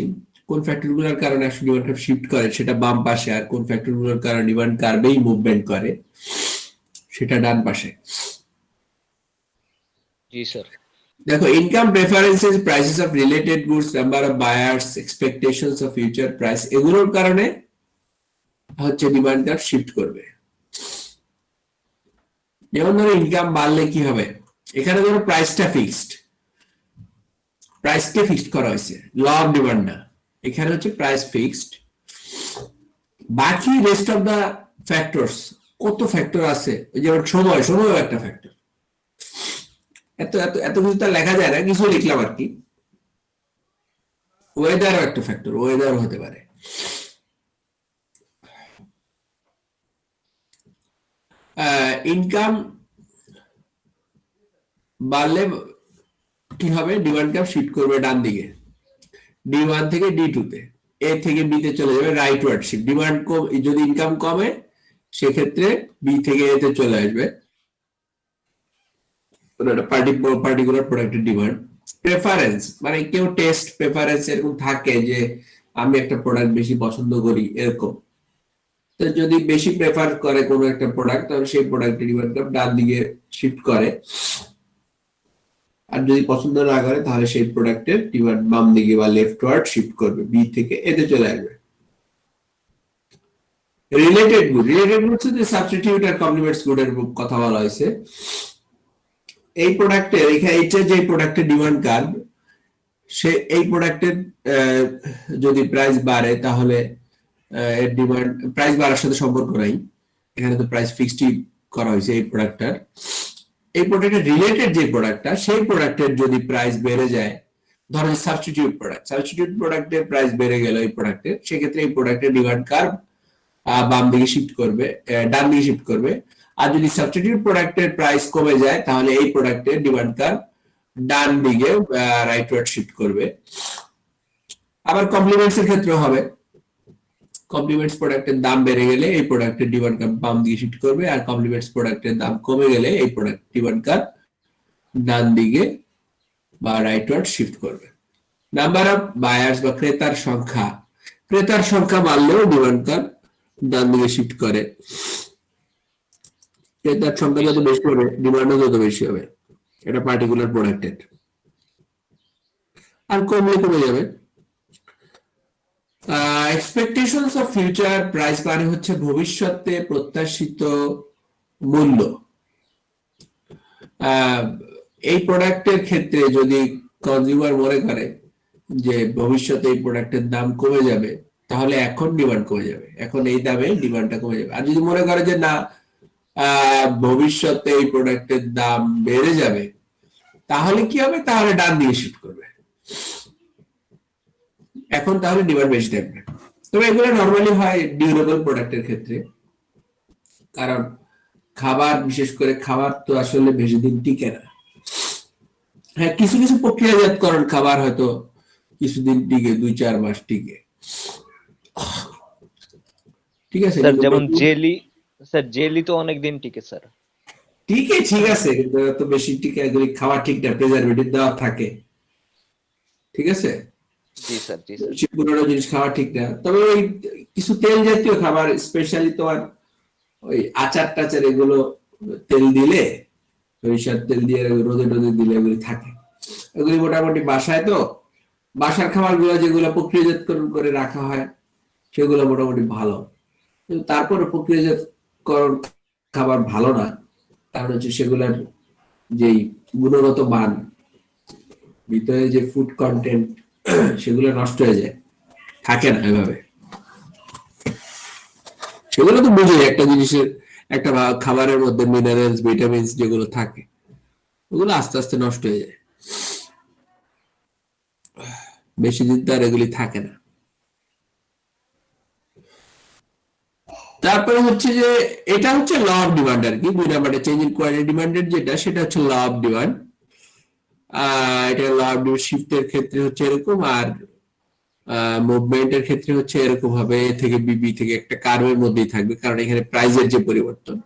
Speaker 2: কোন ফ্যাক্টর গুলোর কারণে আসলে ডিমান্ড কার্ভ শিফট করে সেটা বাম পাশে, আর কোন ফ্যাক্টর গুলোর কারণে ডিমান্ড কার্ভেই মুভমেন্ট করে সেটা ডান পাশে।
Speaker 1: জি স্যার।
Speaker 2: দেখো, income preferences, prices of related goods, number of buyers, expectations of future price, এগুলোর কারণে হচ্ছে ডিমান্ড কার্ভ শিফট করবে। যেমন ধরো ইনকাম বাড়লে কি হবে, এখানে ধরো প্রাইসটা ফিক্সড, প্রাইসকে ফিক্সড করা হয়েছে, ল অফ ডিমান্ড না, এখানে হচ্ছে প্রাইস ফিক্সড, বাকি রেস্ট অফ দা ফ্যাক্টরস, কত ফ্যাক্টর আছে, যেমন সময়ও একটা ফ্যাক্টর, এত এত এত কিছু তা লেখা যায় না, কিছু লিখলাম আর কি। ওয়েদারও একটা ফ্যাক্টর, ওয়েদারও হতে পারে। ইনকাম বাড়লে কি হবে, ডিমান্ড কার্ভ শিফট করবে ডান দিকে, D1 থেকে D2 তে, A থেকে B তে চলে যাবে রাইটওয়ার্ড শিফট। ডিমান্ড কম, যদি ইনকাম কমে সেক্ষেত্রে B থেকে A তে চলে আসবে পার্টিকুলার প্রোডাক্টের ডিমান্ড। প্রেফারেন্স মানে কেউ টেস্ট প্রেফারেন্স এরকম থাকে যে আমি একটা প্রোডাক্ট বেশি পছন্দ করি এরকম, তো যদি বেশি প্রেফার করে কোনো একটা প্রোডাক্ট তাহলে সেই প্রোডাক্টের ডিমান্ড কার্ভ ডান দিকে শিফট করে, আর যদি পছন্দ না করে তাহলে সেই প্রোডাক্টের ডিমান্ড বাম দিকে বা লেফটওয়ার্ড শিফট করবে, বি থেকে এতে চলে আসবে। রিলেটেড গুড, রিলেটেড গুড হচ্ছে সাবস্টিটিউট আর কমপ্লিমেন্টস গুড এর কথা বলা হয়েছে। এই প্রোডাক্টের এখানে এটা যে প্রোডাক্টের ডিমান্ড কার্ভ, সে এই প্রোডাক্টের যদি প্রাইস বাড়ে তাহলে এর ডিমান্ড প্রাইস বাড়ার সাথে সম্পর্ক নাই, এখানে তো প্রাইস ফিক্সড করা হয়েছে এই প্রোডাক্টটার। এই প্রোডাক্টের রিলেটেড যে প্রোডাক্টটা, সেই প্রোডাক্টের যদি প্রাইস বেড়ে যায়, ধরো সাবস্টিটিউট প্রোডাক্টের প্রাইস বেড়ে গেল এই প্রোডাক্টের, সেক্ষেত্রে এই প্রোডাক্টের ডিমান্ড কার্ভ বাম দিকে শিফট করবে, ডান দিকে শিফট করবে। আর যদি সাবস্টিটিউট প্রোডাক্টের প্রাইস কমে যায় তাহলে এই প্রোডাক্টের ডিমান্ড কার্ভ ডান দিকে রাইটওয়ার্ড শিফট করবে। আবার কমপ্লিমেন্টস এর ক্ষেত্রেও হবে, কমপ্লিমেন্টস প্রোডাক্টের দাম বেড়ে গেলে এই প্রোডাক্টের ডিমান্ড কার্ভ বাম দিকে শিফট করবে, আর কমপ্লিমেন্টস প্রোডাক্টের দাম কমে গেলে এই প্রোডাক্ট ডিমান্ড কার্ভ ডান দিকে বা রাইটওয়ার্ড শিফট করবে। নাম্বার অফ বায়ার্স বা ক্রেতার সংখ্যা বাড়লেও ডিমান্ড কার্ভ ডান দিকে শিফট করে। ক্রেতার সংখ্যা যত বেশি হবে ডিমান্ডও তত বেশি হবে এটা পার্টিকুলার প্রোডাক্টের, আর কমলে কমে যাবে। এক্সপেকটেশনস অফ ফিউচার প্রাইস মানে হচ্ছে ভবিষ্যতে প্রত্যাশিত মূল্য। এই প্রোডাক্টের ক্ষেত্রে যদি কনজিউমার মনে করে যে ভবিষ্যতে এই প্রোডাক্টের দাম কমে যাবে তাহলে এখন ডিমান্ড কমে যাবে, এখন এই দামে ডিমান্ডটা কমে যাবে। আর যদি মনে করে যে না ভবিষ্যতে এই প্রোডাক্টের দাম বেড়ে যাবে তাহলে কি হবে, তাহলে ডান দিকে শিফট করবে, এখন তাহলে ডিমান্ড বেশি থাকবে। তবে এগুলো নরমালি হয় ডিউরেবল প্রোডাক্টের ক্ষেত্রে, কারণ খাবার, বিশেষ করে খাবার তো আসলে বেশি দিন টিকে না। হ্যাঁ, কিছু কিছু প্রক্রিয়াজাতকরণ খাবার হয়তো কিছুদিন টিকে, 2-4 মাস টিকে, ঠিক আছে।
Speaker 1: স্যার যেমন জেলি তো অনেক দিন টিকে স্যার।
Speaker 2: টিকে ঠিক আছে, কিন্তু এত বেশি টিকে এগুলি খাওয়া ঠিক না, প্রিজারভেটিভ দেওয়া থাকে, ঠিক আছে।
Speaker 1: জি স্যার, জি স্যার।
Speaker 2: বেশি পুরনো জিনিস খাওয়া ঠিক না। তবে ওই কিছু তেল জাতীয় খাবার, স্পেশালি তোমার ওই আচার টাচার, এগুলো তেল দিলে, সরিষার তেল দিয়ে রোদে টোদে দিলে এগুলি থাকে। এগুলি মোটামুটি বাসায়, তো বাসার খাবার গুলো যেগুলো প্রক্রিয়াজাতকরণ করে রাখা হয় সেগুলো মোটামুটি ভালো, কিন্তু তারপরে প্রক্রিয়াজাতকরণ খাবার ভালো না, কারণ হচ্ছে সেগুলোর যেই গুণগত মান, ভিতরে যে ফুড কন্টেন্ট সেগুলো নষ্ট হয়ে যায়, থাকে না এভাবে। সেগুলো তো বুঝে একটা জিনিসের, একটা খাবারের মধ্যে মিনারেলস, ভিটামিনস যেগুলো থাকে ওগুলো আস্তে আস্তে নষ্ট হয়ে যায়, বেশি দিন তার এগুলি থাকে না। তারপরে হচ্ছে যে এটা হচ্ছে ল অফ ডিমান্ড আর কি, 2 নাম্বারে চেঞ্জ ইন কোয়ান্টিটি ডিমান্ডেড যেটা, সেটা হচ্ছে ল অফ ডিমান্ড। এটা ল অফ ডিমান্ড শিফটের ক্ষেত্রে হচ্ছে এরকম, আর মুভমেন্টের ক্ষেত্রে হচ্ছে এরকম হবে, এ থেকে বি থেকে একটা কার্ভের মধ্যেই থাকবে, কারণ এখানে প্রাইসের যে পরিবর্তন,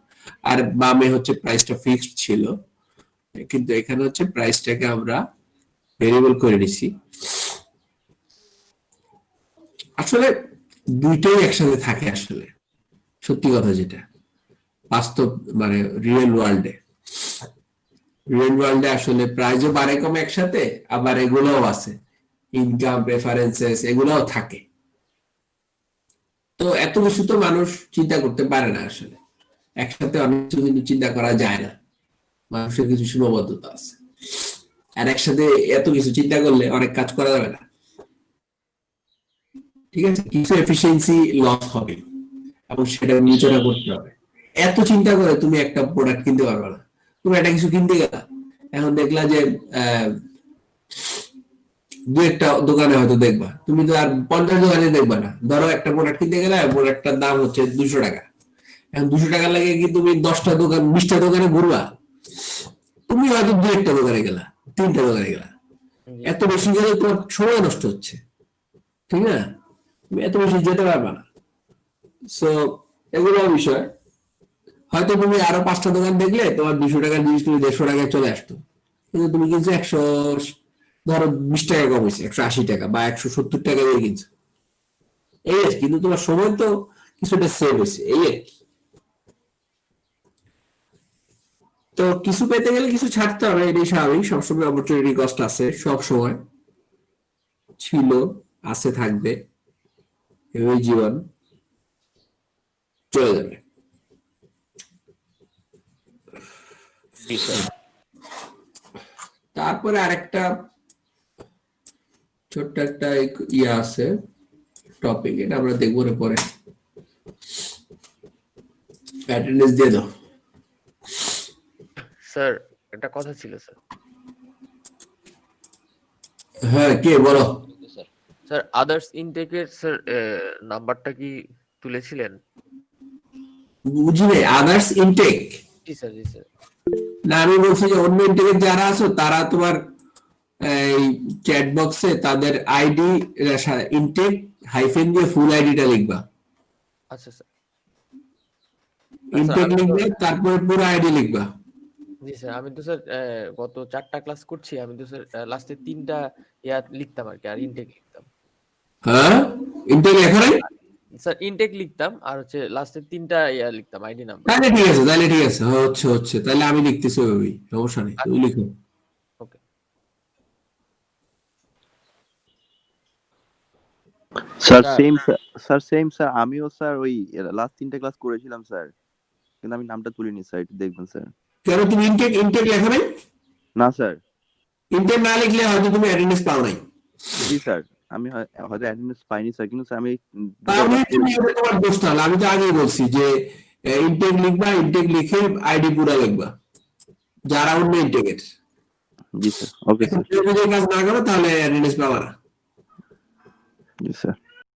Speaker 2: আর বামে হচ্ছে প্রাইসটা ফিক্সড ছিল, কিন্তু এখানে হচ্ছে প্রাইসটাকে আমরা ভেরিয়েবল করে নিছি। আসলে দুইটাই একসাথে থাকে, আসলে সত্যি কথা যেটা বাস্তব, মানে রিয়েল ওয়ার্ল্ডে আসলে প্রাইসও বাড়ে কমে একসাথে, আবার এগুলোও আছে, ইনকাম প্রেফারেন্সেস এগুলোও থাকে। তো এত কিছু তো মানুষ চিন্তা করতে পারে না, আসলে একসাথে অনেক কিছু কিন্তু চিন্তা করা যায় না, মানুষের কিছু সীমাবদ্ধতা আছে, আর একসাথে এত কিছু চিন্তা করলে অনেক কাজ করা যাবে না, ঠিক আছে। কিছু এফিসিয়েন্সি লস হবে এবং সেটা বিবেচনা করতে হবে। এত চিন্তা করে তুমি একটা প্রোডাক্ট কিনতে পারবে না। তুমি একটা কিছু কিনতে গেলা, এখন দেখলা যে দু একটা দোকানে হয়তো দেখবা, তুমি তো আর 50 দোকানে দেখবা না। ধরো একটা প্রোডাক্ট কিনতে গেলে প্রোডাক্টটার দাম হচ্ছে 200 টাকা, এখন 200 টাকা লাগে কি তুমি 10টা দোকান 20টা দোকানে ঘুরবা? তুমি হয়তো দু একটা দোকানে গেলা, 3টা দোকানে গেলা,
Speaker 4: জি
Speaker 2: এত বেশি গেলে তোমার সময় নষ্ট হচ্ছে, ঠিক না? তুমি এত বেশি যেতে পারবে না। সো এগুলো বিষয়। হয়তো তুমি আরো 5টা দোকান দেখলে তোমার 200 টাকার জিনিস তুমি 150 টাকায় চলে আসতো, কিন্তু তুমি কিনছো 100, ধরো 20 টাকা কম হয়েছে, 180 টাকা বা 170 টাকা দিয়ে কিনছো, এই আর কি। কিন্তু তোমার সময় তো কিছুটা সেভ হয়েছে, এই আর কি। তো কিছু পেতে গেলে কিছু ছাড়তে হবে, এটাই স্বাভাবিক। সবসময় অপরচুনিটি কস্ট আছে, সব সময় ছিল, আছে, থাকবে, এই জীবন চলে যাবে।
Speaker 1: জি স্যার।
Speaker 2: তারপরে আরেকটা ছোট্ট একটা ইয়ে আছে, টপিক, এটা আমরা দেখবো না পরে। অ্যাটেন্ডেন্স দিয়ে দাও।
Speaker 4: স্যার, একটা কথা ছিল স্যার।
Speaker 2: হ্যাঁ, কে বলো?
Speaker 1: স্যার
Speaker 4: স্যার আদার্স ইনটেকের স্যার নাম্বারটা কি তুলেছিলেন?
Speaker 2: বুঝিনি, আদার্স ইনটেক?
Speaker 4: জি স্যার, জি স্যার।
Speaker 2: না, আমি বলছি যে অন্য ইনটেকে যারা আছো তারা তোমার এই চ্যাট বক্সে তাদের আইডি ইনটেক হাইফেন দিয়ে ফুল আইডিটা লিখবা।
Speaker 4: আচ্ছা স্যার। স্যার
Speaker 2: ইনটেক
Speaker 4: আমি তো
Speaker 2: লিখবে, তারপরে পুরো আইডি লিখবা।
Speaker 4: জি স্যার, আমি তো স্যার গত 4টা ক্লাস করছি, আমি তো স্যার লাস্টে 3টা ইয়া লিখতাম আর কি, আর ইনটেক লিখতাম।
Speaker 2: হ্যাঁ, ইনটেক লেখা নাই?
Speaker 4: স্যার ইনটেক লিখতাম আর হচ্ছে লাস্টে 3টা ইয়া লিখতাম আইডি নাম্বার।
Speaker 2: তাহলে ঠিক আছে, তাহলে ঠিক আছে, হচ্ছে হচ্ছে, তাহলে আমি লিখতেছি ওইভাবেই, সমস্যা নেই, তুমি লিখো।
Speaker 4: Okay
Speaker 5: sir
Speaker 4: sir.
Speaker 5: Same sir, আমিও স্যার ওই লাস্ট 3টা ক্লাস করেছিলাম স্যার, কিন্তু আমি নামটা তুলিনি স্যার, একটু দেখবেন স্যার।
Speaker 2: কেন তুমি ইনটেক ইনটেক লেখা নাই?
Speaker 5: না স্যার।
Speaker 2: ইনটেক না লিখলে হয়তো তুমি অ্যাটেন্ডেন্স পাও নাই।
Speaker 5: জি স্যার, আমি হয়তো অ্যাটেন্ডেন্স পাইনি স্যার, কিন্তু স্যার আমি দুটো
Speaker 2: তাহলে
Speaker 5: ক্লাস
Speaker 2: তুমি
Speaker 5: করেছি।
Speaker 2: এটা তোমার দোষ না, আমি তো আগেই বলছি যে ইনটেক লিখবা, ইনটেক লিখে আইডি পুরা লিখবা যারা অন্য ইনটেকের।
Speaker 5: জি স্যার, ওকে
Speaker 2: এখন
Speaker 5: স্যার।
Speaker 2: কেউ যদি এই কাজ না করো তাহলে অ্যাটেন্ডেন্স পাবা না।
Speaker 5: জি স্যার।